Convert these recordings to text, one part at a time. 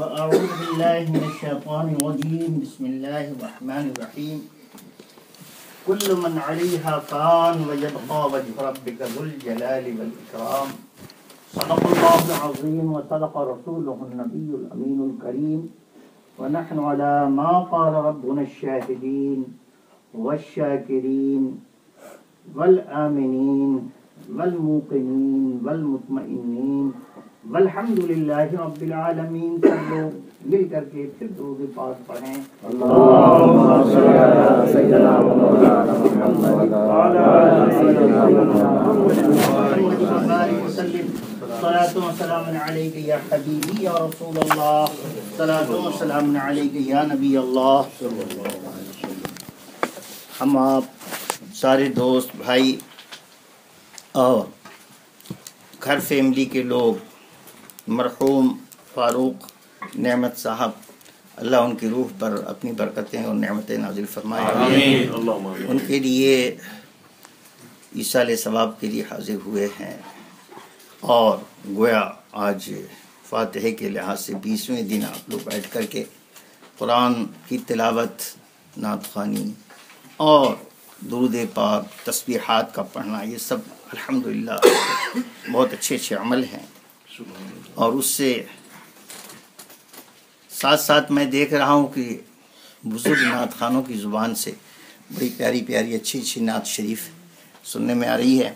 فأعوذ بالله من الشيطان الرجيم بسم الله الرحمن الرحيم كل من عليها فان ويبقى وجه ربك ذو الجلال والإكرام صدق الله العظيم وصدق رسوله النبي الأمين الكريم ونحن على ما قال ربنا الشاهدين والشاكرين والآمنين والموقنين والمطمئنين والحمد للہ رب العالمین. سب لوگ مل کر کے پھر درود پاک پڑھیں. اللہم صلی علی سیدنا مولانا محمد وعلی آلِ سیدنا محمد وسلم. صلاۃ و سلام علیک یا حبیبی یا رسول اللہ، صلاۃ و سلام علیک یا نبی اللہ. ہم آپ سارے دوست بھائی اور گھر فیملی کے لوگ مرحوم فاروق نعمت صاحب، اللہ ان کی روح پر اپنی برکتیں اور نعمتیں نازل فرمائے. ان کے لیے ایصال ثواب کے لیے حاضر ہوئے ہیں اور گویا آج فاتحے کے لحاظ سے 20ویں دن آپ لوگ بیٹھ کر کے قرآن کی تلاوت، نعت خوانی اور درود پاک، تسبیحات کا پڑھنا، یہ سب الحمدللہ بہت اچھے اچھے عمل ہیں. اور اس سے ساتھ ساتھ میں دیکھ رہا ہوں کہ بزرگ نعت خانوں کی زبان سے بڑی پیاری پیاری اچھی اچھی نعت شریف سننے میں آ رہی ہے.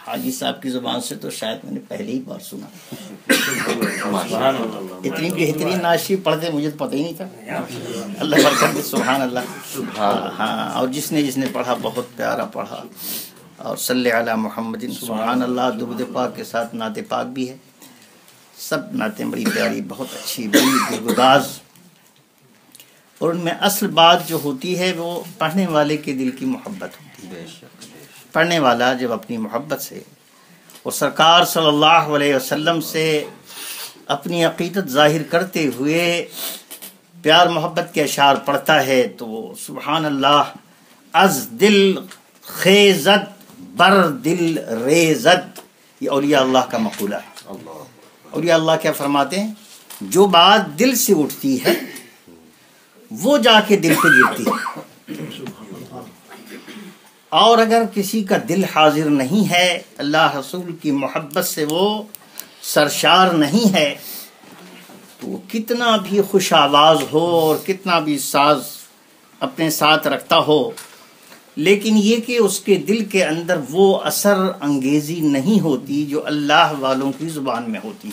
حاجی صاحب کی زبان سے تو شاید میں نے پہلے ہی بار سنا. اتنی بہترین نعت شریف پڑھتے مجھے تو پتہ ہی نہیں تھا. اللہ برکت دے. سبحان اللہ. ہاں، اور جس نے پڑھا بہت پیارا پڑھا. اور صلی علی محمد. سبحان اللہ. درود پاک کے ساتھ نعت پاک بھی ہے. سب نعتیں بڑی پیاری، بہت اچھی، بڑی دلگداز. اور ان میں اصل بات جو ہوتی ہے وہ پڑھنے والے کے دل کی محبت ہوتی ہے. پڑھنے والا جب اپنی محبت سے اور سرکار صلی اللہ علیہ وسلم سے اپنی عقیدت ظاہر کرتے ہوئے پیار محبت کے اشعار پڑھتا ہے تو سبحان اللہ، از دل خیزت بر دل ریزت، یہ اولیاء اللہ کا مقولہ ہے. اولیاء اللہ کیا فرماتے ہیں؟ جو بات دل سے اٹھتی ہے وہ جا کے دل پہ گرتی ہے. اور اگر کسی کا دل حاضر نہیں ہے، اللہ رسول کی محبت سے وہ سرشار نہیں ہے، تو وہ کتنا بھی خوش آواز ہو اور کتنا بھی ساز اپنے ساتھ رکھتا ہو، لیکن یہ کہ اس کے دل کے اندر وہ اثر انگیزی نہیں ہوتی جو اللہ والوں کی زبان میں ہوتی.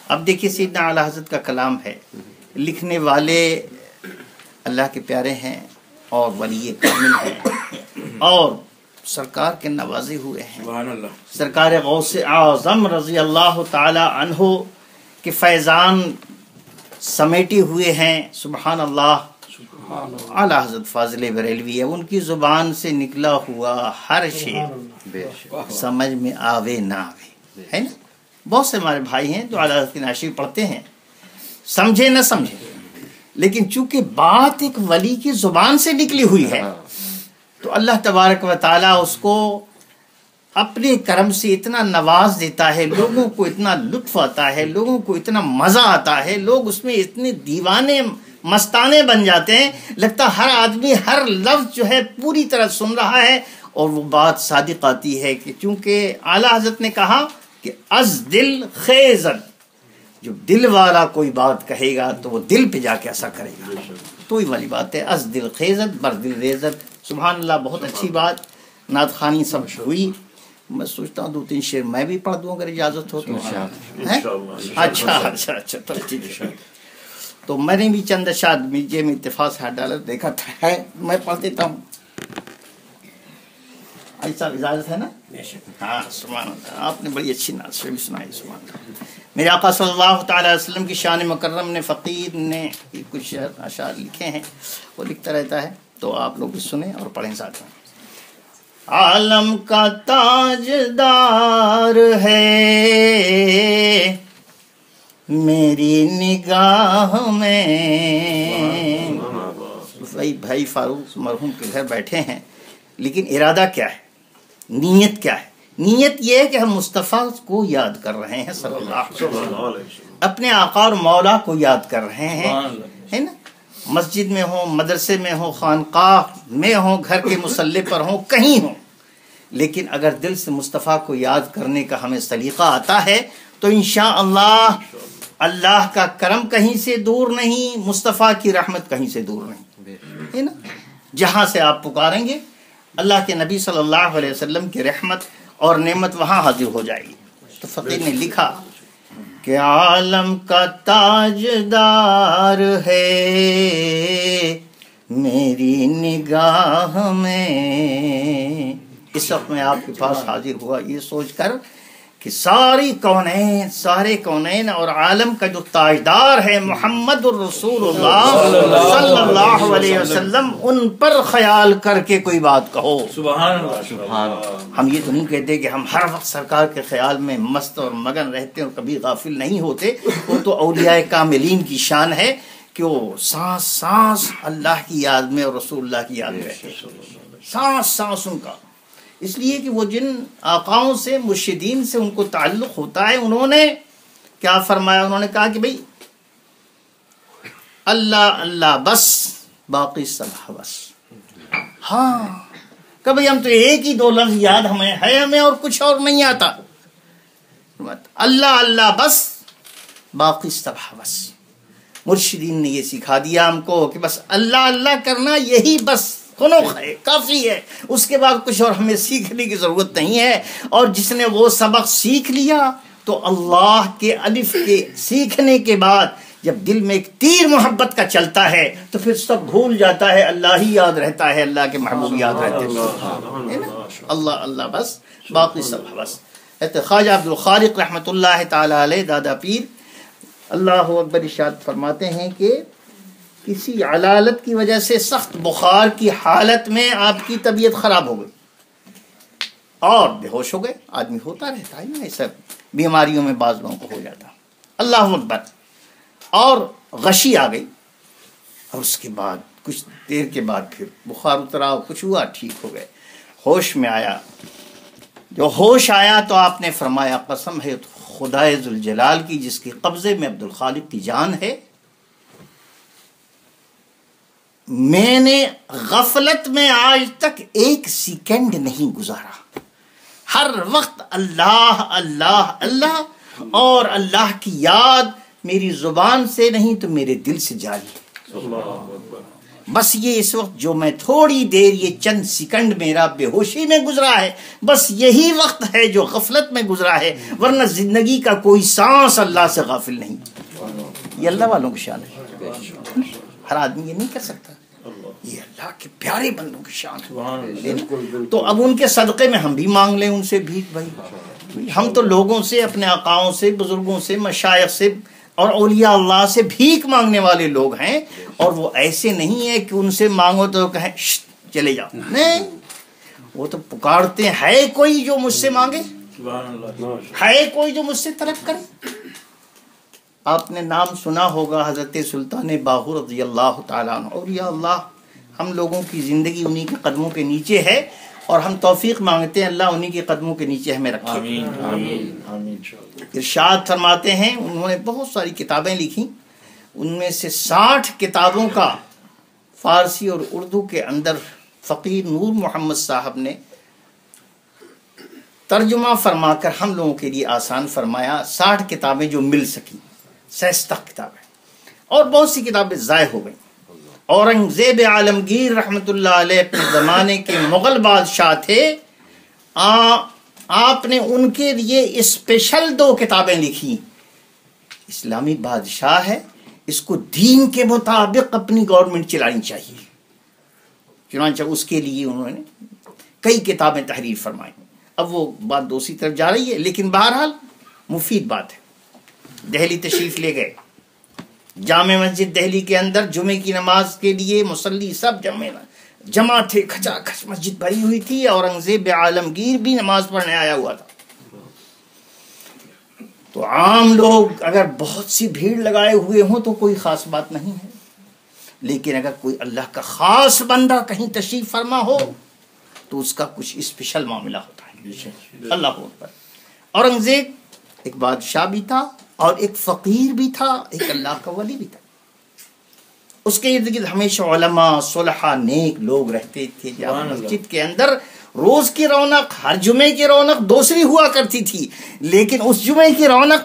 اب دیکھیے سیدنا اعلیٰ حضرت کا کلام ہے، لکھنے والے اللہ کے پیارے ہیں اور ولی کامل ہیں اور سرکار کے نوازے ہوئے ہیں. سرکار غوث اعظم رضی اللہ تعالی عنہ کے فیضان سمیٹے ہوئے ہیں. سبحان اللہ. اعلیٰ حضرت فاضل بریلوی ہے، ان کی زبان سے نکلا ہوا ہر شعر سمجھ میں آوے نہ آوے، ہے نا. بہت سے ہمارے بھائی ہیں جو اعلیٰ حضرت کی نعت شریف پڑھتے ہیں، سمجھے نہ سمجھے، لیکن چونکہ بات ایک ولی کی زبان سے نکلی ہوئی ہے تو اللہ تبارک و تعالیٰ اس کو اپنے کرم سے اتنا نواز دیتا ہے، لوگوں کو اتنا لطف آتا ہے، لوگوں کو اتنا مزہ آتا ہے، لوگ اس میں اتنے دیوانے مستانے بن جاتے ہیں، لگتا ہر آدمی ہر لفظ جو ہے پوری طرح سن رہا ہے اور وہ بات صادق آتی ہے کہ چونکہ اعلیٰ حضرت نے کہا کہ از دل خیزت، جو دل والا کوئی بات کہے گا تو وہ دل پہ جا کے اثر کرے گا. تو ہی والی بات ہے، از دل خیزت بر دل ریزت. سبحان اللہ. بہت اچھی بات. نعت خوانی سب ہوئی. میں سوچتا ہوں 2-3 شعر میں بھی پڑھ دوں اگر اجازت ہو تو. اچھا تو ٹھیک ہے. تو میں نے بھی چند اشعار میڈیا میں اتفاق سے ڈالر دیکھا تھا، ہے میں پڑھ دیتا ہوں. ایسا اجازت ہے نا؟ ہاں. سبحان اللہ. آپ نے بڑی اچھی نعت شریف بھی سنائی. سبحان اللہ. میرے آقا صلی اللہ تعالی علیہ وسلم کی شان مکرم نے فقیر نے کچھ اشعار لکھے ہیں، وہ لکھتا رہتا ہے تو آپ لوگ بھی سنیں اور پڑھیں ساتھ میں. عالم کا تاجدار ہے میری نگاہ میں. بھائی فاروق مرحوم کے گھر بیٹھے ہیں، لیکن ارادہ کیا ہے، نیت کیا ہے؟ نیت یہ ہے کہ ہم مصطفیٰ کو یاد کر رہے ہیں صلی اللہ علیہ وسلم. اپنے آقا اور مولا کو یاد کر رہے ہیں، ہے نا، مسجد میں ہوں، مدرسے میں ہوں، خانقاہ میں ہوں، گھر کے مصلی پر ہوں، کہیں ہوں، لیکن اگر دل سے مصطفیٰ کو یاد کرنے کا ہمیں سلیقہ آتا ہے تو انشاءاللہ اللہ کا کرم کہیں سے دور نہیں، مصطفیٰ کی رحمت کہیں سے دور نہیں، ہے نا، جہاں سے آپ پکاریں گے اللہ کے نبی صلی اللہ علیہ وسلم کی رحمت اور نعمت وہاں حاضر ہو جائے گی۔ تو فقیر نے لکھا کہ عالم کا تاجدار ہے میری نگاہ میں، اس وقت میں آپ کے پاس حاضر ہوا یہ سوچ کر کہ سارے کونین اور عالم کا جو تاجدار ہے محمد الرسول اللہ صلی اللہ علیہ وسلم، ان پر خیال کر کے کوئی بات کہو۔ سبحان اللہ۔ ہم یہ تو نہیں کہتے کہ ہم ہر وقت سرکار کے خیال میں مست اور مگن رہتے اور کبھی غافل نہیں ہوتے، وہ تو اولیاء کاملین کی شان ہے کہ وہ سانس سانس اللہ کی یاد میں اور رسول اللہ کی یاد میں رہتے، سانس سانس ان کا، اس لیے کہ وہ جن آقاؤں سے مرشدین سے ان کو تعلق ہوتا ہے، انہوں نے کیا فرمایا، انہوں نے کہا کہ بھئی اللہ اللہ بس باقی سب بس، ہاں کبھی ہم تو ایک ہی دو لفظ یاد ہمیں اور کچھ اور نہیں آتا، اللہ اللہ بس باقی سب بس۔ مرشدین نے یہ سکھا دیا ہم کو کہ بس اللہ اللہ کرنا یہی بس خنوخ ہے، کافی ہے، اس کے بعد کچھ اور ہمیں سیکھنے کی ضرورت نہیں ہے۔ اور جس نے وہ سبق سیکھ لیا تو اللہ کے الف کے سیکھنے کے بعد جب دل میں ایک تیر محبت کا چلتا ہے تو پھر سب بھول جاتا ہے، اللہ ہی یاد رہتا ہے، اللہ کے محبوب یاد رہتے ہیں، اللہ اللہ بس باقی سب بس۔ خواجہ عبد الخالق رحمۃ اللہ تعالی علیہ دادا پیر اللہ اکبر ارشاد فرماتے ہیں کہ کسی علالت کی وجہ سے سخت بخار کی حالت میں آپ کی طبیعت خراب ہو گئی اور بے ہوش ہو گئے، آدمی ہوتا رہتا ہے نا، ایسا بیماریوں میں بعض لوگوں کو ہو جاتا، اللہ اکبر، اور غشی آ گئی، اور اس کے بعد کچھ دیر کے بعد پھر بخار اترا، کچھ ہوا، ٹھیک ہو گئے، ہوش میں آیا، جو ہوش آیا تو آپ نے فرمایا قسم ہے خدائے ذوالجلال کی جس کے قبضے میں عبد الخالق کی جان ہے، میں نے غفلت میں آج تک ایک سیکنڈ نہیں گزارا، ہر وقت اللہ اللہ اللہ، اور اللہ کی یاد میری زبان سے نہیں تو میرے دل سے جاری ہے۔ بس یہ اس وقت جو میں تھوڑی دیر یہ چند سیکنڈ میرا بے ہوشی میں گزرا ہے، بس یہی وقت ہے جو غفلت میں گزرا ہے، ورنہ زندگی کا کوئی سانس اللہ سے غافل نہیں۔ یہ اللہ والوں کی شان ہے، ہر آدمی یہ نہیں کر سکتا، یہ اللہ کے پیارے بندوں کی شان ہے۔ تو اب ان کے صدقے میں ہم بھی مانگ لیں ان سے بھی، بھائی ہم تو لوگوں سے، اپنے آقاؤں سے، بزرگوں سے، مشائخ سے اور اولیاء اللہ سے بھیک مانگنے والے لوگ ہیں، اور وہ ایسے نہیں ہے کہ ان سے مانگو تو کہیں چلے جاؤ، نہیں، وہ تو پکارتے ہیں ہے کوئی جو مجھ سے مانگے، ہے کوئی جو مجھ سے طلب کرے۔ آپ نے نام سنا ہوگا حضرت سلطان باہو رضی اللہ تعالیٰ عنہ، اولیاء اللہ، ہم لوگوں کی زندگی انہی کے قدموں کے نیچے ہے، اور ہم توفیق مانگتے ہیں اللہ انہی کے قدموں کے نیچے ہمیں رکھے۔ ارشاد فرماتے ہیں، انہوں نے بہت ساری کتابیں لکھی، ان میں سے 60 کتابوں کا فارسی اور اردو کے اندر فقیر نور محمد صاحب نے ترجمہ فرما کر ہم لوگوں کے لیے آسان فرمایا۔ 60 کتابیں جو مل سکیں، 66 کتابیں، اور بہت سی کتابیں ضائع ہو گئیں۔ اورنگزیب عالمگیر رحمۃ اللہ علیہ اپنے زمانے کے مغل بادشاہ تھے، آپ نے ان کے لیے اسپیشل 2 کتابیں لکھی۔ اسلامی بادشاہ ہے، اس کو دین کے مطابق اپنی گورنمنٹ چلانی چاہیے، چنانچہ اس کے لیے انہوں نے کئی کتابیں تحریر فرمائی۔ اب وہ بات دوسری طرف جا رہی ہے، لیکن بہرحال مفید بات ہے۔ دہلی تشریف لے گئے، جامع مسجد دہلی کے اندر جمعے کی نماز کے لیے مصلی سب جمع تھے، کھچا کھچ مسجد بھری ہوئی تھی، اورنگزیب عالمگیر بھی نماز پڑھنے آیا ہوا تھا۔ تو عام لوگ اگر بہت سی بھیڑ لگائے ہوئے ہوں تو کوئی خاص بات نہیں ہے، لیکن اگر کوئی اللہ کا خاص بندہ کہیں تشریف فرما ہو تو اس کا کچھ اسپیشل معاملہ ہوتا ہے۔ اللہ اکبر۔ اورنگزیب ایک بادشاہ بھی تھا اور ایک فقیر بھی تھا، ایک اللہ کا ولی بھی تھا. اس کے ارد گرد ہمیشہ علماء صلحاء نیک لوگ رہتے تھے. مسجد کے اندر روز کی رونق، ہر جمعے کی رونق دوسری ہوا کرتی تھی، لیکن اس جمعے کی رونق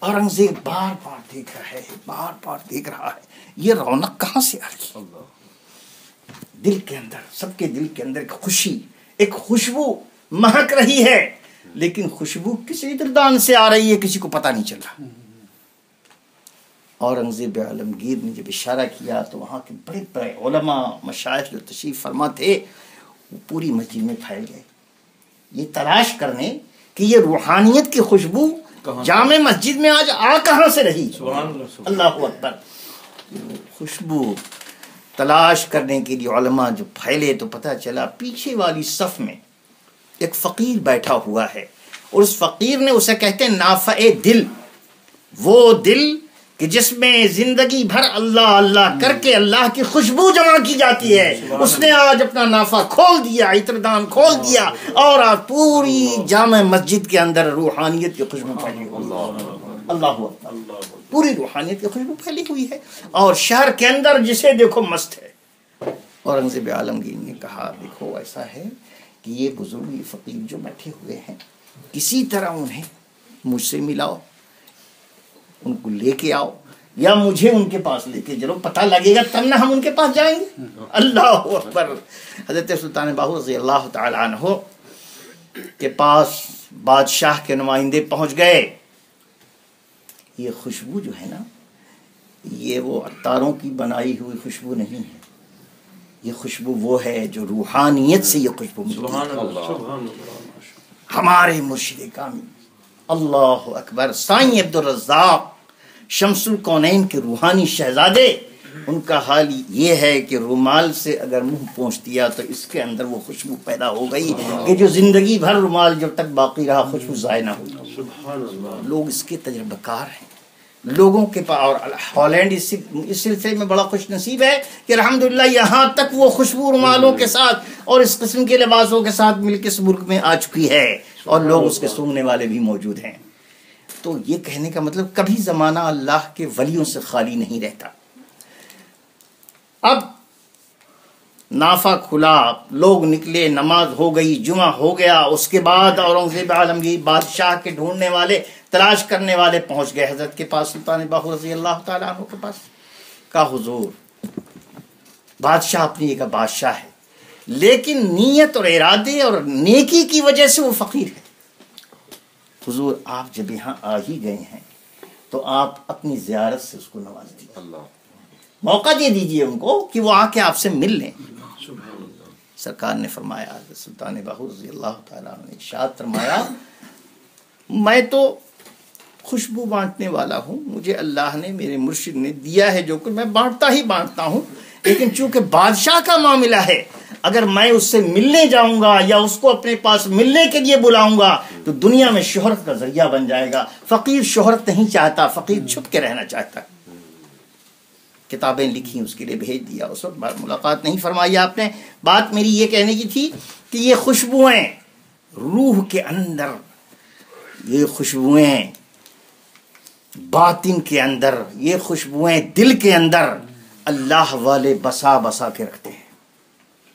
اورنگزیب بار بار دیکھ رہا ہے یہ رونق کہاں سے آ رہی. دل کے اندر، سب کے دل کے اندر ایک خوشی، ایک خوشبو مہک رہی ہے، لیکن خوشبو کس عطردان سے آ رہی ہے کسی کو پتہ نہیں چل رہا. اورنگزیب عالمگیر نے جب اشارہ کیا تو وہاں کے بڑے بڑے علماء مشائخ جو تشریف فرما تھے وہ پوری مسجد میں پھیل گئے، یہ تلاش کرنے کہ یہ روحانیت کی خوشبو جامع مسجد میں آج آ کہاں سے رہی. اللہ اکبر. خوشبو تلاش کرنے کے لیے علماء جو پھیلے تو پتہ چلا پیچھے والی صف میں ایک فقیر بیٹھا ہوا ہے، اور اس فقیر نے، اسے کہتے ہیں نافع دل، وہ دل کہ جس میں زندگی بھر اللہ اللہ کر کے اللہ کی خوشبو جمع کی جاتی ہے. اس نے آج اپنا نافع کھول دیا، عطردان کھول دیا، اور آج پوری جامع مسجد کے اندر روحانیت کی خوشبو پھیلی ہوئی. اللہ اکبر. پوری روحانیت کی خوشبو پھیلی ہوئی ہے، اور شہر کے اندر جسے دیکھو مست ہے. اورنگزیب عالمگیر نے کہا دیکھو ایسا ہے کہ یہ بزرگ، یہ فقیر جو بیٹھے ہوئے ہیں، کسی طرح انہیں مجھ سے ملاؤ، ان کو لے کے آؤ، یا مجھے ان کے پاس لے کے چلو، پتہ لگے گا تب نہ ہم ان کے پاس جائیں گے. اللہ اکبر. حضرت سلطان باہو رضی اللہ تعالی عنہ کے پاس بادشاہ کے نمائندے پہنچ گئے. یہ خوشبو جو ہے نا، یہ وہ عطاروں کی بنائی ہوئی خوشبو نہیں ہے، یہ خوشبو وہ ہے جو روحانیت سے یہ خوشبو ملتی ہے. ہمارے مرشد کامل اللہ اکبر سائیں عبدالرزاق شمس الکونین کے روحانی شہزادے، ان کا حال یہ ہے کہ رومال سے اگر منہ پوچھ دیا تو اس کے اندر وہ خوشبو پیدا ہو گئی کہ جو زندگی بھر رومال جب تک باقی رہا خوشبو ضائع نہ ہوئی. لوگ اس کے تجربہ کار ہیں. لوگوں کے پاس، اور ہالینڈ اس سلسلے میں بڑا خوش نصیب ہے کہ الحمدللہ یہاں تک وہ خوشبو رومالوں کے ساتھ اور اس قسم کے لباسوں کے ساتھ مل کے اس ملک میں آ چکی ہے، اور لوگ اس کے سونگنے والے بھی موجود ہیں. تو یہ کہنے کا مطلب کبھی زمانہ اللہ کے ولیوں سے خالی نہیں رہتا. اب نافع کھلا، لوگ نکلے، نماز ہو گئی، جمعہ ہو گیا. اس کے بعد اورنگزیب عالمگیر بادشاہ کے ڈھونڈنے والے، تلاش کرنے والے پہنچ گئے حضرت کے پاس، سلطان باہو رضی اللہ تعالیٰ عنہ کے پاس. کہا حضور، بادشاہ اپنی ایک بادشاہ ہے، لیکن نیت اور ارادے اور نیکی کی وجہ سے وہ فقیر ہے. حضور آپ جب یہاں آ ہی گئے ہیں تو آپ اپنی زیارت سے اس کو نواز دیجیے، موقع دے دیجیے ان کو کہ وہ آ کے آپ سے مل لیں. سرکار نے فرمایا، حضرت سلطان باہو رضی اللہ تعالیٰ عنہ نے ارشاد فرمایا، میں تو خوشبو بانٹنے والا ہوں، مجھے اللہ نے، میرے مرشد نے دیا ہے جو کہ میں بانٹتا ہی بانٹتا ہوں، لیکن چونکہ بادشاہ کا معاملہ ہے، اگر میں اس سے ملنے جاؤں گا یا اس کو اپنے پاس ملنے کے لیے بلاؤں گا تو دنیا میں شہرت کا ذریعہ بن جائے گا. فقیر شہرت نہیں چاہتا، فقیر چھپ کے رہنا چاہتا. کتابیں لکھی، اس کے لیے بھیج دیا. اس وقت ملاقات نہیں فرمائی آپ نے. بات میری یہ کہنے کی تھی کہ یہ خوشبوئیں روح کے اندر، یہ خوشبوئیں باطن کے اندر، یہ خوشبوئیں دل کے اندر اللہ والے بسا بسا کے رکھتے ہیں،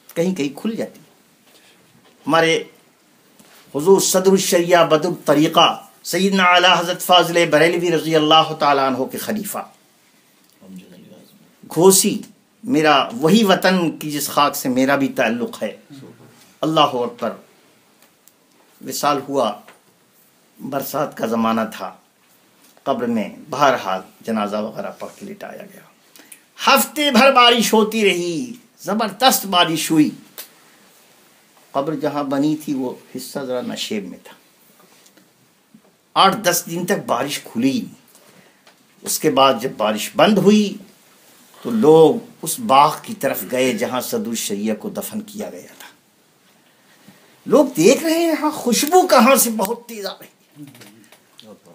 کہیں کہیں کھل جاتی. ہمارے حضور صدر الشریعہ بدر الطریقہ سیدنا اعلی حضرت فاضل بریلوی رضی اللہ تعالیٰ عنہ کے خلیفہ، گھوسی میرا وہی وطن کی جس خاک سے میرا بھی تعلق ہے. اللہ اکبر. وصال ہوا، برسات کا زمانہ تھا، قبر میں بہرحال جنازہ وغیرہ پڑھ کے لٹایا گیا. ہفتے بھر بارش ہوتی رہی، زبردست بارش ہوئی. قبر جہاں بنی تھی وہ حصہ ذرا نشیب میں تھا. 8-10 دن تک بارش کھلی. اس کے بعد جب بارش بند ہوئی تو لوگ اس باغ کی طرف گئے جہاں صدر الشریعہ کو دفن کیا گیا تھا. لوگ دیکھ رہے ہیں ہاں خوشبو کہاں سے بہت تیز آ رہی.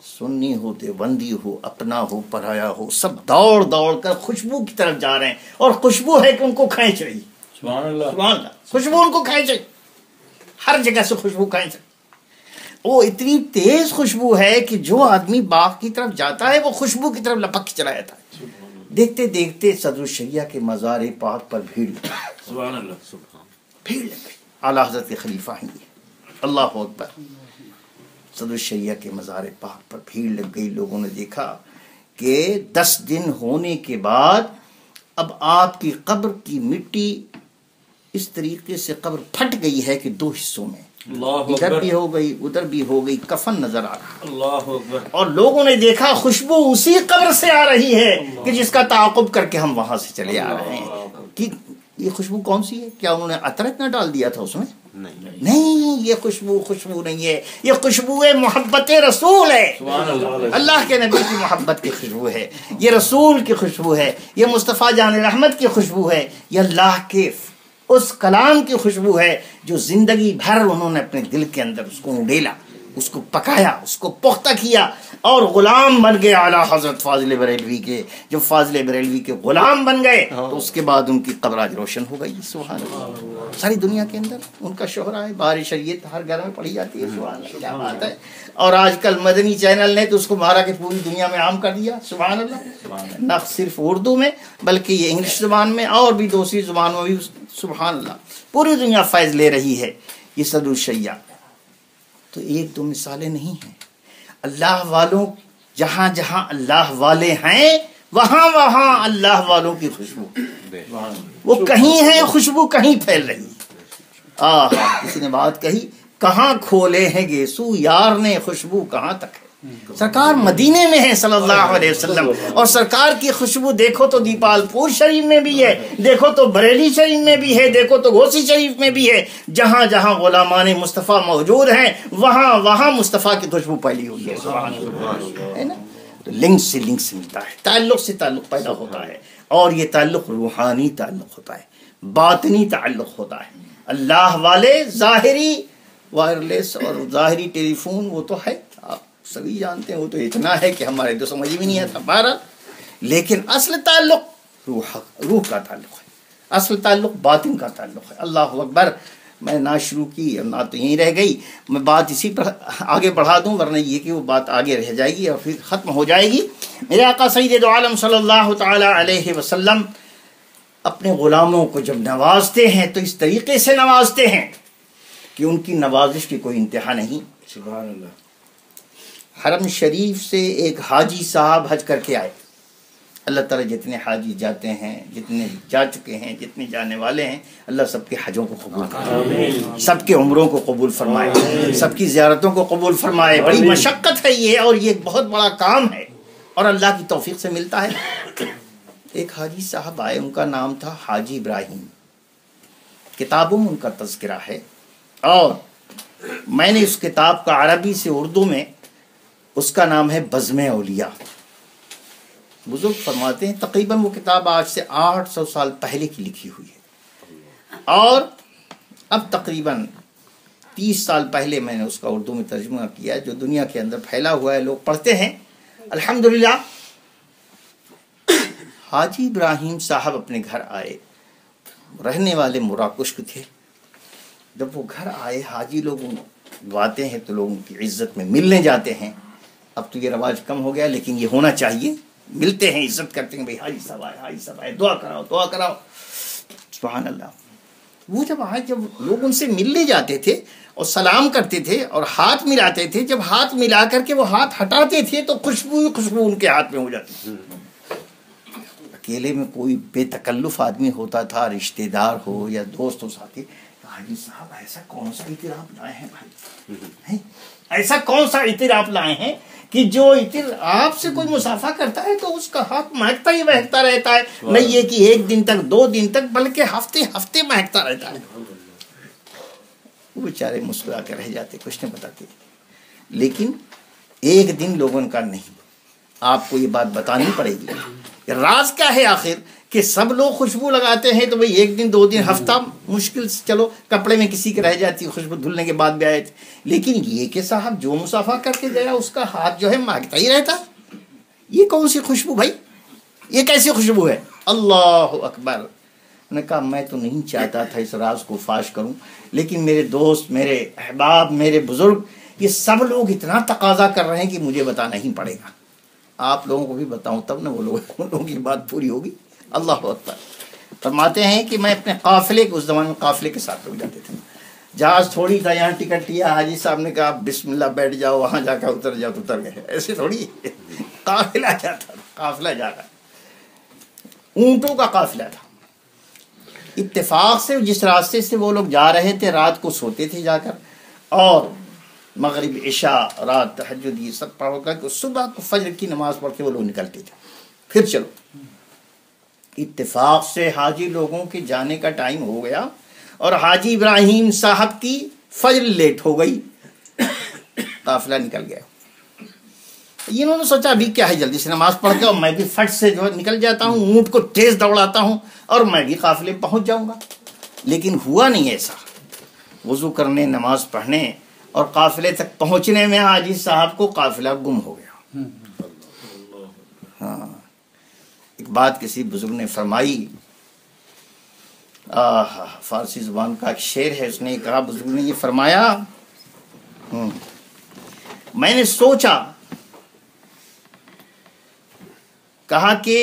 سنی ہو، دیوبندی ہو، اپنا ہو، پرایا ہو، سب دوڑ دوڑ کر خوشبو کی طرف جا رہے ہیں، اور خوشبو ہے کہ ان کو کھینچ رہی. سبحان اللہ. خوشبو ان کو کھینچ رہی، ہر جگہ سے خوشبو کھینچ رہی. وہ اتنی تیز خوشبو ہے کہ جو آدمی باغ کی طرف جاتا ہے وہ خوشبو کی طرف لپک چلا جاتا ہے. دیکھتے دیکھتے صدر الشریعہ کے مزار پاک پر بھیڑ لگ گئی. سبحان اللہ. بھیڑ لگ گئی. اعلیٰ حضرت کے خلیفہ ہیں یہ. اللہ اکبر. صدر الشریعہ کے مزار پاک پر بھیڑ لگ گئی. لوگوں نے دیکھا کہ 10 دن ہونے کے بعد اب آپ کی قبر کی مٹی اس طریقے سے قبر پھٹ گئی ہے کہ 2 حصوں میں, ادھر بھی ہو گئی ادھر بھی ہو گئی, کفن نظر آ رہا. اللہ اکبر. اور لوگوں نے دیکھا خوشبو اسی قبر سے آ رہی ہے کہ جس کا تعاقب کر کے ہم وہاں سے چلے آ رہے ہیں. کہ یہ خوشبو کون سی ہے؟ کیا انہوں نے عطر اتنا ڈال دیا تھا اس میں؟ نہیں, یہ خوشبو نہیں ہے, یہ خوشبو محبت رسول ہے. اللہ کے نبی کی محبت کی خوشبو ہے, یہ رسول کی خوشبو ہے, یہ مصطفیٰ جان رحمت کی خوشبو ہے, یہ اللہ کے اس کلام کی خوشبو ہے جو زندگی بھر انہوں نے اپنے دل کے اندر اس کو اڈیلا, اس کو پکایا, اس کو پختہ کیا اور غلام بن گئے اعلیٰ حضرت فاضل بریلوی کے. جب فاضل بریلوی کے غلام بن گئے تو اس کے بعد ان کی قبر آج روشن ہو گئی. سبحان اللہ. ساری دنیا کے اندر ان کا شہرہ ہے, بار شریعت ہر گھر میں پڑھی جاتی ہے. سبحان اللہ, کیا بات ہے. اور آج کل مدنی چینل نے تو اس کو مارا کے پوری دنیا میں عام کر دیا. سبحان اللہ. نہ صرف اردو میں بلکہ یہ انگلش زبان میں اور بھی دوسری زبانوں میں بھی. سبحان اللہ, پوری دنیا فیض لے رہی ہے. یہ صدر الشریعہ تو 1-2 مثالیں نہیں ہیں. اللہ والوں جہاں جہاں اللہ والے ہیں وہاں وہاں اللہ والوں کی خوشبو, وہ کہیں ہے خوشبو کہیں پھیل رہی. کسی نے بات کہی, کہاں کھولے ہیں گیسو یار نے خوشبو کہاں تک ہے. سرکار مدینے میں ہے صلی اللہ علیہ وسلم, اور سرکار کی خوشبو دیکھو تو دیپال پور شریف میں بھی ہے, دیکھو تو بریلی شریف میں بھی ہے, دیکھو تو گھوسی شریف میں بھی ہے. جہاں جہاں غلامان مصطفیٰ موجود ہیں وہاں وہاں مصطفیٰ کی خوشبو پھیلی ہوئی ہے. ہے نا. تو لنک سے ملتا ہے, تعلق سے تعلق پیدا ہوتا ہے, اور یہ تعلق روحانی تعلق ہوتا ہے, باطنی تعلق ہوتا ہے. اللہ والے ظاہری وائرلیس اور ظاہری ٹیلی فون وہ تو ہے, آپ سبھی جانتے ہیں, وہ تو اتنا ہے کہ ہمارے تو سمجھ بھی نہیں آتا بہرحال. لیکن اصل تعلق روح کا تعلق ہے, اصل تعلق باطن کا تعلق ہے. اللہ اکبر. میں نہ شروع کی اور نہ تو یہیں رہ گئی, میں بات اسی پر آگے بڑھا دوں, ورنہ یہ کہ وہ بات آگے رہ جائے گی اور پھر ختم ہو جائے گی. میرے آقا سید دو عالم صلی اللہ تعالی علیہ وسلم اپنے غلاموں کو جب نوازتے ہیں تو اس طریقے سے نوازتے ہیں کہ ان کی نوازش کی کوئی انتہا نہیں. سبحان اللہ. حرم شریف سے ایک حاجی صاحب حج کر کے آئے. اللہ تعالیٰ جتنے حاجی جاتے ہیں, جتنے جا چکے ہیں, جتنے جانے والے ہیں, اللہ سب کے حجوں کو قبول کرے, سب کے عمروں کو قبول فرمائے, سب کی زیارتوں کو قبول فرمائے. بڑی مشقت ہے یہ, اور یہ بہت بڑا کام ہے, اور اللہ کی توفیق سے ملتا ہے. ایک حاجی صاحب آئے, ان کا نام تھا حاجی ابراہیم. کتابوں میں ان کا تذکرہ ہے, اور میں نے اس کتاب کا عربی سے اردو میں اس کا نام ہے بزم اولیاء. بزرگ فرماتے ہیں تقریباً وہ کتاب آج سے 800 سال پہلے کی لکھی ہوئی ہے, اور اب تقریباً 30 سال پہلے میں نے اس کا اردو میں ترجمہ کیا, جو دنیا کے اندر پھیلا ہوا ہے, لوگ پڑھتے ہیں الحمدللہ. حاجی ابراہیم صاحب اپنے گھر آئے, رہنے والے مراکشک تھے. جب وہ گھر آئے, حاجی لوگ آتے ہیں تو لوگ ان کی عزت میں ملنے جاتے ہیں. اب تو یہ رواج کم ہو گیا, لیکن یہ ہونا چاہیے. ملتے ہیں, عزت کرتے ہیں, بھائی حاجی صاحب آئے, حاجی صاحب آئے, دعا کراؤ. سبحان اللہ. وہ جب آئے, جب لوگ ان سے ملنے جاتے تھے اور سلام کرتے تھے اور ہاتھ ملاتے تھے, جب ہاتھ ملا کر کے وہ ہاتھ ہٹاتے تھے تو خوشبو ان کے ہاتھ میں ہو جاتی تھی. اکیلے میں کوئی بے تکلف آدمی ہوتا تھا, رشتہ دار ہو یا دوست ہو, ساتھی, حاجی صاحب ایسا کون سا اعتراف لائے ہیں بھائی, ایسا کون سا اعتراف لائے ہیں کہ جو عطر آپ سے کوئی مسافہ کرتا ہے تو اس کا ہاتھ مہکتا ہی مہکتا رہتا ہے, نہیں یہ کہ 1 دن تک 2 دن تک, بلکہ ہفتے مہکتا رہتا ہے. وہ بیچارے مسکرا کے رہ جاتے, کچھ نہیں بتاتے. لیکن ایک دن لوگوں کا نہیں, آپ کو یہ بات بتانی پڑے گی. راز کیا ہے آخر کہ سب لوگ خوشبو لگاتے ہیں تو بھئی 1 دن 2 دن ہفتہ مشکل سے, چلو کپڑے میں کسی کے رہ جاتی خوشبو دھلنے کے بعد بھی آئے تھے. لیکن یہ کہ صاحب جو مسافہ کر کے گیا اس کا ہاتھ جو ہے مانگتا ہی رہتا, یہ کون سی خوشبو بھائی, یہ کیسی خوشبو ہے. اللہ اکبر. انہوں نے کہا میں تو نہیں چاہتا تھا اس راز کو فاش کروں, لیکن میرے دوست, میرے احباب, میرے بزرگ یہ سب لوگ اتنا تقاضا کر رہے ہیں کہ مجھے بتانا ہی پڑے گا، آپ لوگوں کو بھی بتاؤں تب نہ وہ لوگ ان لوگوں کی بات پوری ہوگی۔ اللہ اکبر۔ فرماتے ہیں کہ میں اپنے قافلے اس زمانے میں قافلے کے ساتھ لوگ جاتے تھے، جہاز تھوڑی تھا، یہاں ٹکٹ لیا، حاجی صاحب نے کہا بسم اللہ بیٹھ جاؤ، وہاں جا کر اتر جاؤ تو اتر گئے، ایسے تھوڑی قافلہ جاتا، قافلہ جا رہا، اونٹوں کا قافلہ تھا۔ اتفاق سے جس راستے سے وہ لوگ جا رہے تھے رات کو سوتے تھے جا کر، اور مغرب عشاء رات تہجد یہ سب پڑھ کر کے صبح کو فجر کی نماز پڑھ کے وہ لوگ نکلتے تھے۔ پھر چلو، اتفاق سے حاجی لوگوں کے جانے کا ٹائم ہو گیا اور حاجی ابراہیم صاحب کی فجر لیٹ ہو گئی، قافلہ نکل گیا۔ انہوں نے سوچا ابھی کیا ہے، جلدی سے نماز پڑھ کے اور میں بھی فٹ سے جو نکل جاتا ہوں، اونٹ کو تیز دوڑاتا ہوں اور میں بھی قافلے پہنچ جاؤں گا۔ لیکن ہوا نہیں ایسا۔ وضو کرنے، نماز پڑھنے اور قافلے تک پہنچنے میں حاجی صاحب کو قافلہ گم ہو گیا۔ ہاں، ایک بات کسی بزرگ نے فرمائی، فارسی زبان کا ایک شعر ہے، اس نے کہا، بزرگ نے یہ فرمایا، میں نے سوچا، کہا کہ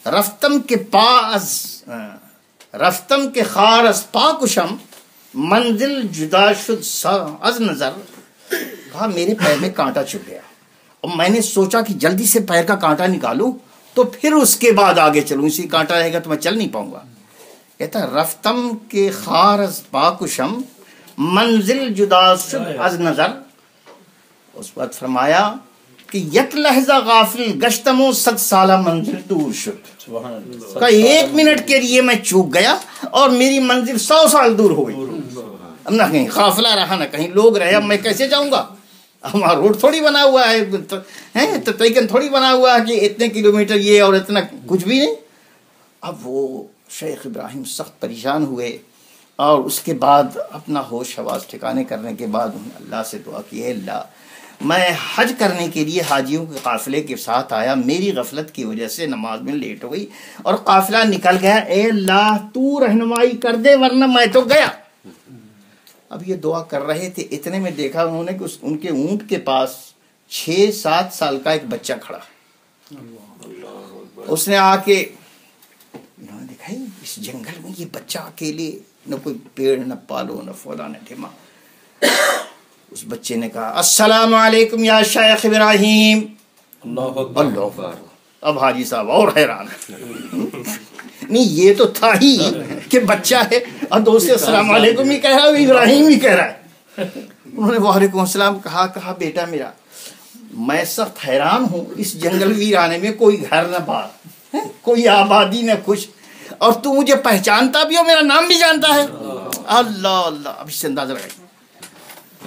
رفتم کے خار از پا کشم، منزل جدا شد از نظر۔ کہا میرے پیر میں کانٹا چبھ گیا اور میں نے سوچا کہ جلدی سے پیر کا کانٹا نکالوں تو پھر اس کے بعد آگے چلوں، اسی کانٹا رہے گا تو میں چل نہیں پاؤں گا۔ کہتا رفتم کے خار از پا کشم، منزل جدا شد از نظر۔ اس وقت فرمایا کہ یک لحظہ غافل گشتم و 100 سالہ منزل دور شد۔ کہ 1 منٹ کے لیے میں چوک گیا اور میری منزل 100 سال دور ہو گئی۔ اب نہ کہیں قافلہ رہا نہ کہیں لوگ رہے، اب میں کیسے جاؤں گا؟ ہمارا روڈ تھوڑی بنا ہوا ہے، تقریباً تھوڑی بنا ہوا ہے کہ اتنے کلومیٹر یہ اور اتنا کچھ بھی نہیں۔ اب وہ شیخ ابراہیم سخت پریشان ہوئے اور اس کے بعد اپنا ہوش حواس ٹھکانے کرنے کے بعد انہوں نے اللہ سے دعا کی، اے اللہ میں حج کرنے کے لیے حاجیوں کے قافلے کے ساتھ آیا، میری غفلت کی وجہ سے نماز میں لیٹ ہو گئی اور قافلہ نکل گیا، اے اللہ تو رہنمائی کر دے ورنہ میں تو گیا۔ اب یہ دعا کر رہے تھے، اتنے میں دیکھا انہوں نے کہ ان کے اونٹ کے پاس 6-7 سال کا ایک بچہ کھڑا۔ اس نے آ کے انہوں نے دیکھا اس جنگل میں یہ بچہ اکیلے، نہ کوئی پیڑ نہ پالو نہ فولا نہ ٹھما۔ اس بچے نے کہا السلام علیکم یا شیخ ابراہیم۔ اللہ اکبر۔ اب حاجی صاحب اور حیران، نہیں یہ تو تھا ہی کہ بچہ ہے اور دوست السلام علیکم ہی کہہ رہا ہے، ابراہیم ہی کہہ رہا ہے۔ انہوں نے وعلیکم السلام کہا بیٹا میرا میں سخت حیران ہوں، اس جنگل ویرانے میں کوئی گھر نہ بار، کوئی آبادی نہ کچھ، اور تو مجھے پہچانتا بھی ہو، میرا نام بھی جانتا ہے۔ اللہ اللہ، اب اس سے اندازہ لگائیں۔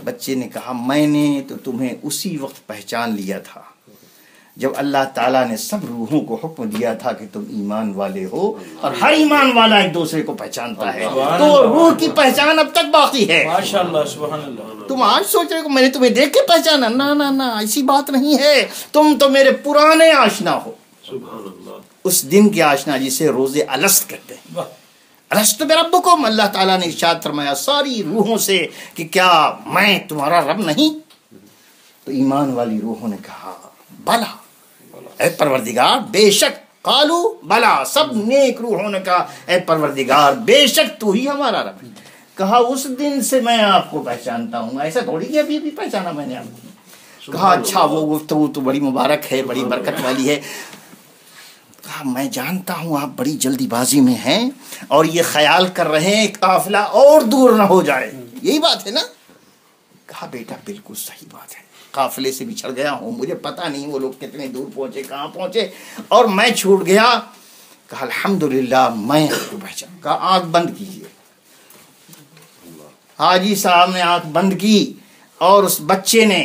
بچے نے کہا میں نے تو تمہیں اسی وقت پہچان لیا تھا جب اللہ تعالیٰ نے سب روحوں کو حکم دیا تھا کہ تم ایمان والے ہو، اور ہر ایمان والا ایک دوسرے کو پہچانتا ہے، تو روح کی پہچان اب تک باقی ہے۔ ماشاءاللہ، سبحان اللہ۔ تم آج سوچ رہے ہو میں نے تمہیں دیکھ کے پہچانا؟ نہ ایسی بات نہیں ہے، تم تو میرے پرانے آشنا ہو، اس دن کے آشنا جسے روز الست کہتے ہیں۔ الست بربکم، اللہ تعالیٰ نے ارشاد فرمایا ساری روحوں سے کہ کیا میں تمہارا رب نہیں؟ تو ایمان والی روحوں نے کہا بلا اے پروردگار، بے شک، قالو بلا، سب نیک روحوں نے کہا اے پروردگار بے شک تو ہی ہمارا رب ہے۔ کہا اس دن سے میں آپ کو پہچانتا ہوں، ایسا تھوڑی کہ ابھی بھی پہچانا میں نے آپ کو۔ کہا اچھا وہ گفتگو تو بڑی مبارک ہے، بڑی برکت والی ہے۔ کہا میں جانتا ہوں آپ بڑی جلدی بازی میں ہیں اور یہ خیال کر رہے ہیں قافلہ اور دور نہ ہو جائے، یہی بات ہے نا؟ کہا بیٹا بالکل صحیح بات ہے، قافلے سے بچھڑ گیا ہوں، مجھے پتہ نہیں وہ لوگ کتنے دور پہنچے، کہاں پہنچے، اور میں چھوٹ گیا۔ کہا الحمدللہ میں آپ کو پہچان۔ کہا آنکھ بند کیجیے۔ حاجی صاحب نے آنکھ بند کی اور اس بچے نے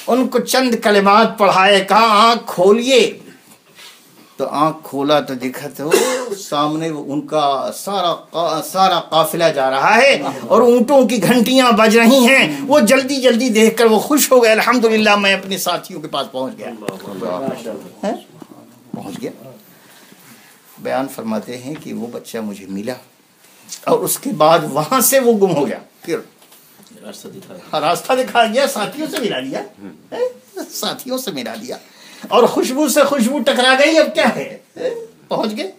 ان کو چند کلمات پڑھائے، کہا آنکھ کھولیے۔ تو آنکھ کھولا تو دیکھا تو سامنے ان کا سارا قافلہ جا رہا ہے اور اونٹوں کی گھنٹیاں بج رہی ہیں۔ وہ جلدی جلدی دیکھ کر وہ خوش ہو گئے، الحمدللہ میں اپنے ساتھیوں کے پاس پہنچ گیا۔ بیان فرماتے ہیں کہ وہ بچہ مجھے ملا اور اس کے بعد وہاں سے وہ گم ہو گیا۔ پھر راستہ دکھا دیا، ساتھیوں سے ملا دیا، ساتھیوں سے ملا دیا، اور خوشبو سے خوشبو ٹکرا گئی، اب کیا ہے، پہنچ گئے۔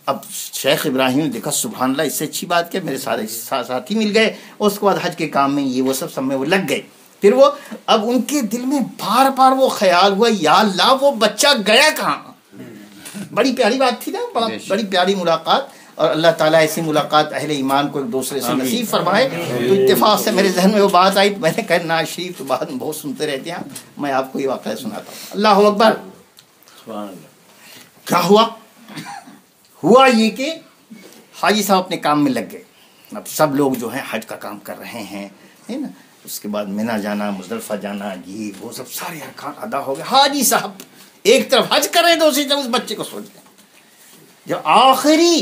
اب شیخ ابراہیم نے دیکھا سبحان اللہ، اس سے اچھی بات کیا، میرے سارے ساتھی مل گئے، اس کے بعد حج کے کام میں یہ وہ سب میں وہ لگ گئے۔ پھر وہ اب ان کے دل میں بار بار وہ خیال ہوا، یا اللہ وہ بچہ گیا کہاں۔ بڑی پیاری بات تھی نا، بڑی پیاری ملاقات، اور اللہ تعالیٰ ایسی ملاقات اہل ایمان کو ایک دوسرے سے نصیب فرمائے۔ تو اتفاق سے میرے ذہن میں وہ بات آئی، میں نے کہا ناز شریف تو بعد میں بہت سنتے رہتے ہیں، میں آپ کو یہ واقعہ سناتا ہوں۔ اللہ اکبر۔ کیا ہوا یہ کہ حاجی صاحب اپنے کام میں لگ گئے۔ اب سب لوگ جو ہیں حج کا کام کر رہے ہیں، ہے نا، اس کے بعد منی جانا، مزدلفہ جانا، یہ وہ سب سارے ارکان ادا ہو گئے۔ حاجی صاحب ایک طرف حج کر رہے ہیں، دوسری طرف اس بچے کو سوچ رہے ہیں۔ جب آخری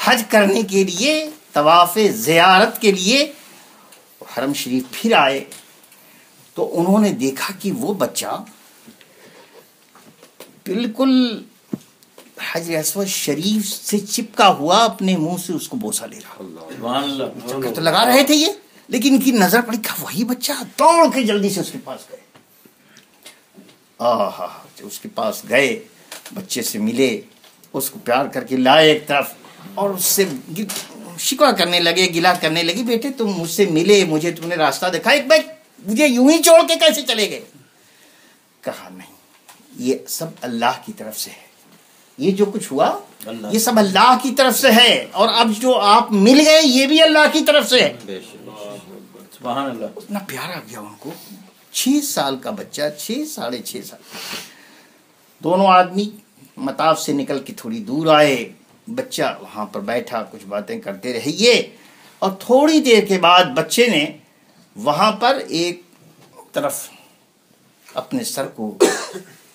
حج کرنے کے لیے، طواف زیارت کے لیے حرم شریف پھر آئے، تو انہوں نے دیکھا کہ وہ بچہ بالکل حجر اسود شریف سے چپکا ہوا اپنے منہ سے اس کو بوسہ لے رہا۔ چکر تو لگا رہے تھے یہ، لیکن ان کی نظر پڑی، کہا وہی بچہ، دوڑ کے جلدی سے اس کے پاس گئے۔ اس کے پاس گئے، بچے سے ملے، اس کو پیار کر کے لائے ایک طرف، اور اس سے شکوہ کرنے لگے، گلا کرنے لگی، بیٹے تم مجھ سے ملے، مجھے تم نے راستہ دکھا، ایک بھائی مجھے یوں ہی چھوڑ کے کیسے چلے گئے؟ کہا نہیں، یہ سب اللہ کی طرف سے ہے، یہ جو کچھ ہوا یہ سب اللہ کی طرف سے ہے، اور اب جو آپ مل گئے یہ بھی اللہ کی طرف سے ہے۔ سبحان اللہ۔ اتنا پیارا گیا ان کو، 6 سال کا بچہ، 6 ساڑھے 6 سال، دونوں آدمی مطاف سے نکل کے تھوڑی دور آئے، بچہ وہاں پر بیٹھا، کچھ باتیں کرتے رہے یہ، اور تھوڑی دیر کے بعد بچے نے وہاں پر ایک طرف اپنے سر کو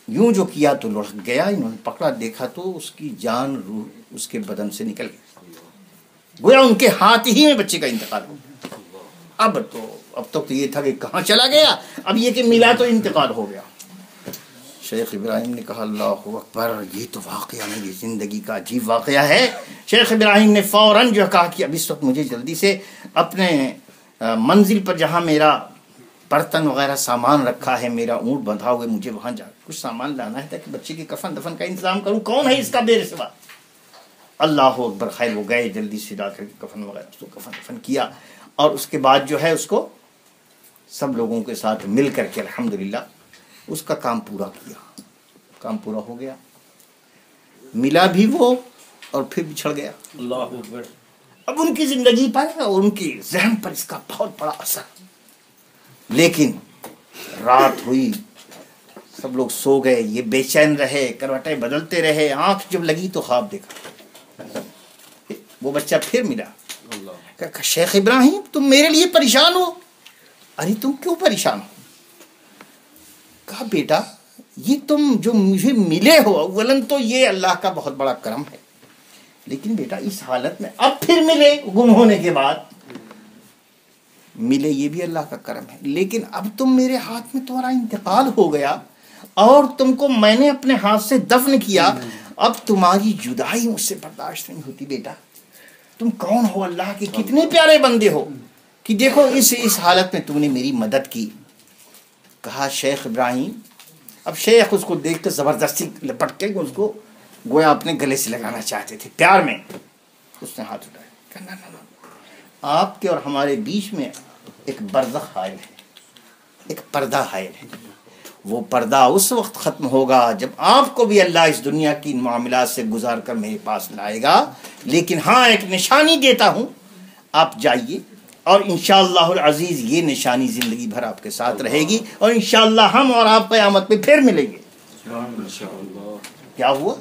یوں جو کیا تو لڑک گیا، انہوں نے پکڑا، دیکھا تو اس کی جان روح اس کے بدن سے نکل گئی، گویا ان کے ہاتھ ہی میں بچے کا انتقال ہو گیا۔ اب تک تو یہ تھا کہ کہاں چلا گیا، اب یہ کہ ملا تو انتقال ہو گیا۔ شیخ ابراہیم نے کہا اللہ اکبر، یہ تو واقعہ میری زندگی کا عجیب واقعہ ہے۔ شیخ ابراہیم نے فوراً جو کہا کہ اب اس وقت مجھے جلدی سے اپنے منزل پر جہاں میرا برتن وغیرہ سامان رکھا ہے، میرا اونٹ بندھا ہوئے، مجھے وہاں جا کچھ سامان لانا ہے تاکہ بچے کے کفن دفن کا انتظام کروں، کون ہے اس کا بے سوا۔ اللہ اکبر، خیر وہ گئے، جلدی سے جا کر کفن وغیرہ اس کو کفن دفن کیا، اور اس کے بعد جو ہے اس کو سب لوگوں کے ساتھ مل کر کے الحمدللہ اس کا کام پورا کیا، کام پورا ہو گیا، ملا بھی وہ اور پھر بچھڑ گیا۔ اللہ اکبر۔ اب ان کی زندگی پر اور ان کی ذہن پر اس کا بہت بڑا اثر۔ لیکن رات ہوئی، سب لوگ سو گئے، یہ بے چین رہے، کروٹیں بدلتے رہے، آنکھ جب لگی تو خواب دیکھا، وہ بچہ پھر ملا۔ کہا شیخ ابراہیم تم میرے لیے پریشان ہو؟ ارے تم کیوں پریشان ہو؟ کہا بیٹا یہ تم جو مجھے ملے ہو، اولن تو یہ اللہ کا بہت بڑا کرم ہے، لیکن بیٹا اس حالت میں اب پھر ملے، گم ہونے کے بعد ملے، یہ بھی اللہ کا کرم ہے، لیکن اب تم میرے ہاتھ میں تمہارا انتقال ہو گیا اور تم کو میں نے اپنے ہاتھ سے دفن کیا، اب تمہاری جدائی مجھ سے برداشت نہیں ہوتی۔ بیٹا تم کون ہو، اللہ کے کتنے پیارے بندے ہو کہ دیکھو اس حالت میں تم نے میری مدد کی۔ کہا شیخ ابراہیم، اب شیخ اس کو دیکھ کر زبردستی لپٹ کے اس کو گویا اپنے گلے سے لگانا چاہتے تھے، پیار میں اس نے ہاتھ اٹھایا، کہا نہ آپ کے اور ہمارے بیچ میں ایک برزخ حائل ہے، ایک پردہ حائل ہے، وہ پردہ اس وقت ختم ہوگا جب آپ کو بھی اللہ اس دنیا کی معاملات سے گزار کر میرے پاس لائے گا، لیکن ہاں ایک نشانی دیتا ہوں، آپ جائیے اور انشاءاللہ العزیز یہ نشانی زندگی بھر آپ کے ساتھ رہے گی، اور انشاءاللہ ہم اور آپ قیامت میں پھر ملیں گے۔ کیا ہوا؟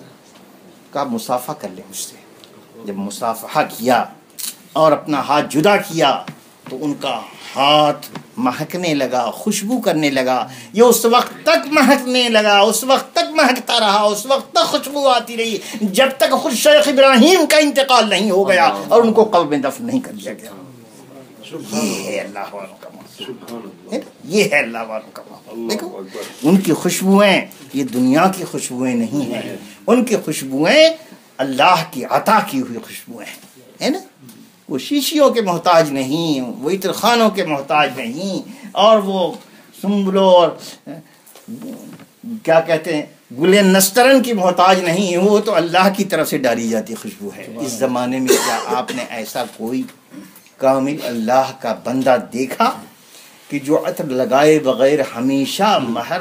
کہا مصافحہ کر لیں مجھ سے۔ جب مصافحہ کیا اور اپنا ہاتھ جدا کیا تو ان کا ہاتھ مہکنے لگا، خوشبو کرنے لگا، یہ اس وقت تک مہکنے لگا، اس وقت تک مہکتا رہا، اس وقت تک خوشبو آتی رہی جب تک خود شیخ ابراہیم کا انتقال نہیں ہو گیا اور ان کو قبر میں دفن نہیں کر دیا گیا۔ یہ ہے اللہ والوں کا معاملہ، یہ ہے اللہ والوں کا معاملہ۔ دیکھو ان کی خوشبوئیں یہ دنیا کی خوشبوئیں نہیں ہیں، ان کی خوشبوئیں اللہ کی عطا کی ہوئی خوشبوئیں ہیں نا، وہ شیشیوں کے محتاج نہیں، وہ عطر خانوں کے محتاج نہیں، اور وہ سنبلوں اور کیا کہتے ہیں گل نسترن کی محتاج نہیں، وہ تو اللہ کی طرف سے ڈالی جاتی خوشبو ہے۔ اس زمانے میں کیا آپ نے ایسا کوئی کامل اللہ کا بندہ دیکھا کہ جو عطر لگائے بغیر ہمیشہ مہر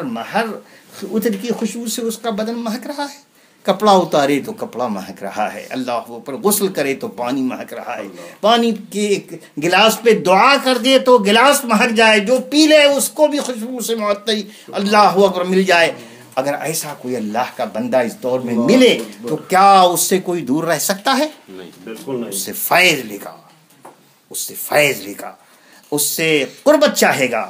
عطر کی خوشبو سے اس کا بدن مہک رہا ہے؟ کپڑا اتارے تو کپڑا مہک رہا ہے، اللہ اوپر غسل کرے تو پانی مہک رہا ہے، پانی کے ایک گلاس پہ دعا کر دے تو گلاس مہک جائے، جو پی لے اس کو بھی خوشبو سے معطری اللہ اکبر مل جائے۔ اگر ایسا کوئی اللہ کا بندہ اس دور میں ملے تو کیا اس سے کوئی دور رہ سکتا ہے؟ بالکل نہیں۔ اس سے فیض لے گا، اس سے فیض لے گا، اس سے قربت چاہے گا،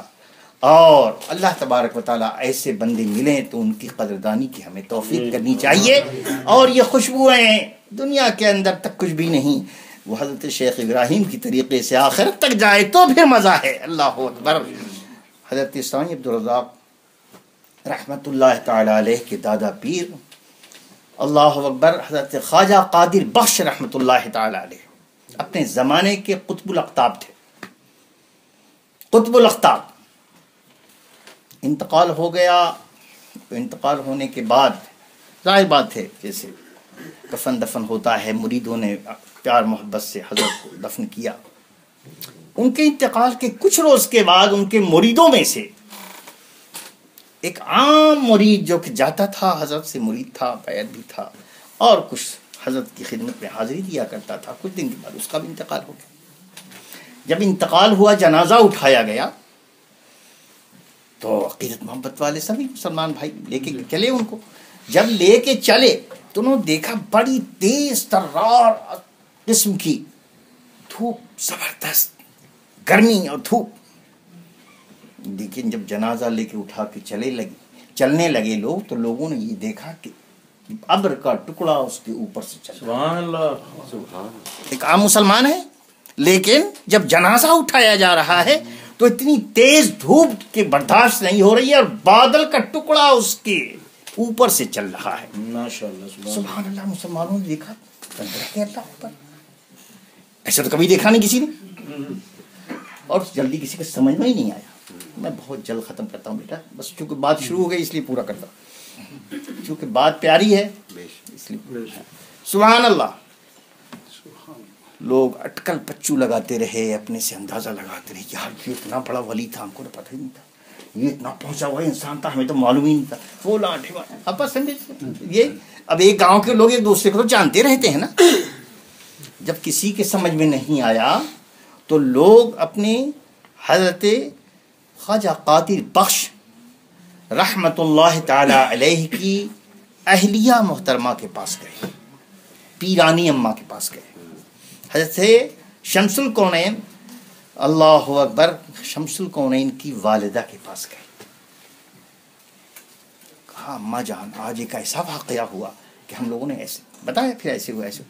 اور اللہ تبارک و تعالیٰ ایسے بندے ملیں تو ان کی قدردانی کی ہمیں توفیق کرنی چاہیے۔ اور یہ خوشبوئیں دنیا کے اندر تک کچھ بھی نہیں، وہ حضرت شیخ ابراہیم کی طریقے سے آخرت تک جائے تو پھر مزہ ہے۔ اللہ اکبر۔ حضرت ثانی عبدالرزاق رحمت اللہ تعالی علیہ کے دادا پیر اللہ اکبر حضرت خواجہ قادر بخش رحمت اللہ تعالی علیہ اپنے زمانے کے قطب الاقطاب تھے، قطب الاقطاب۔ انتقال ہو گیا، انتقال ہونے کے بعد ظاہر بات ہے جیسے کفن دفن ہوتا ہے، مریدوں نے پیار محبت سے حضرت کو دفن کیا۔ ان کے انتقال کے کچھ روز کے بعد ان کے مریدوں میں سے ایک عام مرید جو کہ جاتا تھا، حضرت سے مرید تھا، بیعت بھی تھا، اور کچھ حضرت کی خدمت میں حاضری دیا کرتا تھا، کچھ دن کے بعد اس کا بھی انتقال ہو گیا۔ جب انتقال ہوا، جنازہ اٹھایا گیا تو عقیدت محبت والے سبھی مسلمان بھائی لے کے چلے ان کو۔ جب لے کے چلے تو انہوں نے دیکھا بڑی تیز ترار قسم کی دھوپ، زبردست گرمی اور دھوپ۔ لیکن جب جنازہ لے کے اٹھا کے چلنے لگے لوگ تو لوگوں نے یہ دیکھا کہ ابر کا ٹکڑا اس کے اوپر سے چل رہا ہے۔ سبحان اللہ۔ ایک عام مسلمان ہے، لیکن جب جنازہ اٹھایا جا رہا ہے تو اتنی تیز دھوپ کے برداشت نہیں ہو رہی ہے، اور بادل کا ٹکڑا اس کے اوپر سے چل رہا ہے۔ ماشاءاللہ سبحان اللہ۔ مسلمانوں نے دیکھا، اللہ اوپر، ایسا تو کبھی دیکھا نہیں کسی نے، اور جلدی کسی کو سمجھ میں ہی نہیں آیا۔ میں بہت جلد ختم کرتا ہوں بیٹا، بس چونکہ بات شروع ہو گئی اس لیے پورا کرتا ہوں، چونکہ بات پیاری ہے اس لیے۔ سبحان اللہ۔ لوگ اٹکل پچو لگاتے رہے، اپنے سے اندازہ لگاتے رہے، یار یہ اتنا بڑا ولی تھا، ہم کو تو پتہ ہی نہیں تھا، یہ اتنا پہنچا ہوا انسان تھا، ہمیں تو معلوم ہی نہیں تھا۔ وہ لاٹھی اب یہ اب ایک گاؤں کے لوگ ایک دوسرے کو تو جانتے رہتے ہیں نا۔ جب کسی کے سمجھ میں نہیں آیا تو لوگ اپنے حضرت خواجہ قادر بخش رحمت اللہ تعالی علیہ کی اہلیہ محترمہ کے پاس گئے، پیرانی اماں کے پاس گئے، حضرت شمس الکونین اللہ اکبر شمس الکونین کی والدہ کے پاس گئے۔ کہا اماں جان آج ایک ایسا واقعہ ہوا کہ ہم لوگوں نے ایسے بتایا، پھر ایسے ہوا ایسے۔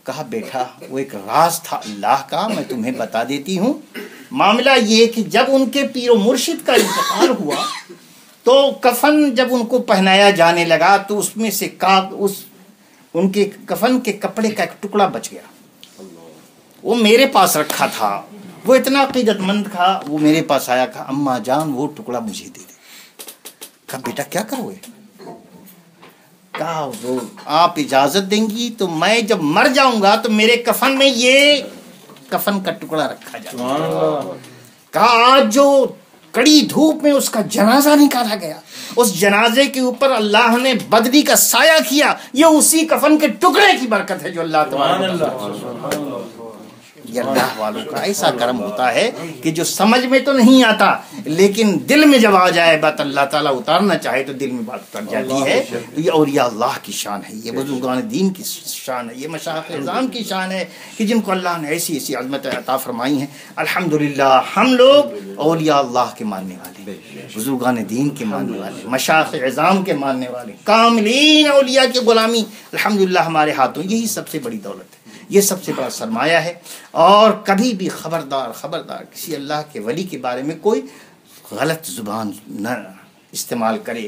کہا بیٹا وہ ایک راز تھا اللہ کا، میں تمہیں بتا دیتی ہوں۔ معاملہ یہ کہ جب ان کے پیر و مرشد کا انتقال ہوا تو کفن جب ان کو پہنایا جانے لگا تو اس میں سے ان کے کفن کے کپڑے کا ایک ٹکڑا بچ گیا، وہ میرے پاس رکھا تھا، وہ اتنا عقیدت مند تھا، وہ میرے پاس آیا، کہا اماں جان وہ ٹکڑا مجھے دے دے۔ کہا بیٹا کیا کرو گے؟ کہا حضور آپ اجازت دیں گی تو میں جب مر جاؤں گا تو میرے کفن میں یہ کفن کا ٹکڑا رکھا جائے۔ کہا آج جو کڑی دھوپ میں اس کا جنازہ نکالا گیا، اس جنازے کے اوپر اللہ نے بدری کا سایہ کیا، یہ اسی کفن کے ٹکڑے کی برکت ہے جو اللہ تعالیٰ یہ اللہ والوں کا ایسا کرم ہوتا ہے کہ جو سمجھ میں تو نہیں آتا لیکن دل میں جب آ جائے بات، اللہ تعالیٰ اتارنا چاہے تو دل میں بات اتر جاتی ہے۔ تو یہ اولیاء اللہ کی شان ہے، یہ بزرگان دین کی شان ہے، یہ مشائخ اعظام کی شان ہے کہ جن کو اللہ نے ایسی ایسی عظمت عطا فرمائی ہیں۔ الحمدللہ ہم لوگ اولیاء اللہ کے ماننے والے، بزرگان دین کے ماننے والے، مشائخ اعظام کے ماننے والے، کاملین اولیاء کی غلامی الحمدللہ ہمارے ہاتھوں، یہی سب سے بڑی دولت ہے، یہ سب سے بڑا سرمایہ ہے۔ اور کبھی بھی خبردار کسی اللہ کے ولی کے بارے میں کوئی غلط زبان نہ استعمال کرے۔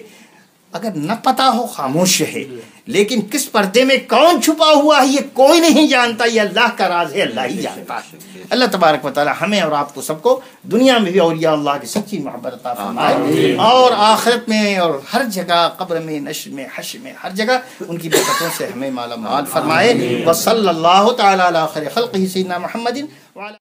اگر نہ پتا ہو خاموش ہے، لیکن کس پردے میں کون چھپا ہوا ہے یہ کوئی نہیں جانتا، یہ اللہ کا راز ہے، اللہ ہی جانتا ہے۔ اللہ تبارک و تعالی ہمیں اور آپ کو سب کو دنیا میں بھی اولیاء اللہ کی سچی محبت عطا فرمائے، اور آخرت میں اور ہر جگہ، قبر میں، نشر میں، حشر میں، ہر جگہ ان کی برکتوں سے ہمیں مالا مال فرمائے۔ وصلی اللہ تعالی علی خیر خلقہ سیدنا محمد وعلی